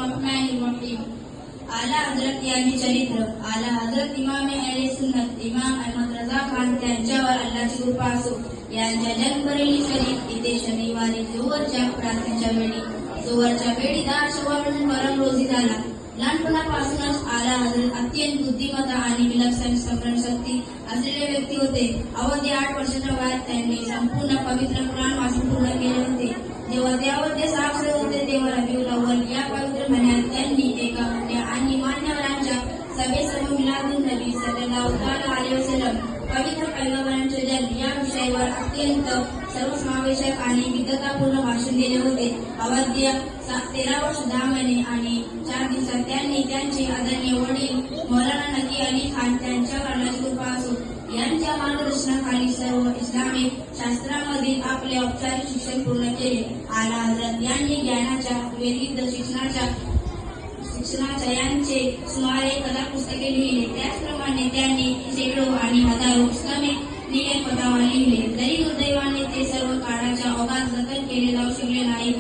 बिस्मिल्लाहिर्रहमानिर्रहीम। आला हजरत यांचे चरित्र। आला हजरत इमाम अहले सुन्नत इमाम अहमद रजा खान त्यांच्यावर अल्लाची कृपा असो यांच्या जन्मबरेली शरीफ येथे शनिवारी जोहरच्या प्रार्थनेच्या वेळी 10 परम रोजी झाला। लहानपणापासूनच आला हजरत अत्यंत बुद्धिमत्ता आणि विलक्षण स्मरणशक्ती असलेले व्यक्ती होते। अवघ्य 8 वर्षाच्या वयात त्यांनी संपूर्ण पवित्र कुराण वाचून पूर्ण केले होते। जेव्हा त्यामध्ये 6 वर्षे होते तेव्हा रबिउल अव्वल या पवित्र महिन्यात त्यांनी एका मोठ्या आणि मान्यवरांच्या सभेसमोर मिलादुन नबी सल्लल्लाहु अलैहि वसल्लम पवित्र पैगंबरांचे जन्म या विषयावर अत्यंत सर्वसमावेशक आणि विद्वत्तापूर्ण भाषण दिले होते। अवघ्य 13 वर्ष 10 महिने आणि 4 दिवसात त्यांनी त्यांचे आदरणीय वडील मौलाना नकी अली खान त्यांच्यावर अल्लाची कृपा असो यांच्या मार्गदर्शनाखाली सर्व इस्लामिक शास्त्रांमधील आपले औपचारिक शिक्षण पूर्ण केले। आला हजरत यांनी ज्ञानाच्या विविध शिक्षणाच्या यांचे सुमारे 1000 पुस्तके लिहिली। त्याचप्रमाणे त्यांनी शेकडो आणि हजारो इस्लामिक नियम फतावा लिहिले। तरी दुर्दैवाने ते सर्व काळाच्या ओघात जतन केले जाऊ शकले नाही।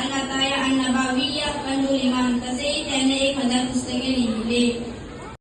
अल-अताया अन-नबविय्या कंजुल ईमान तसेही त्याने 1000 पुस्तके लिहिले।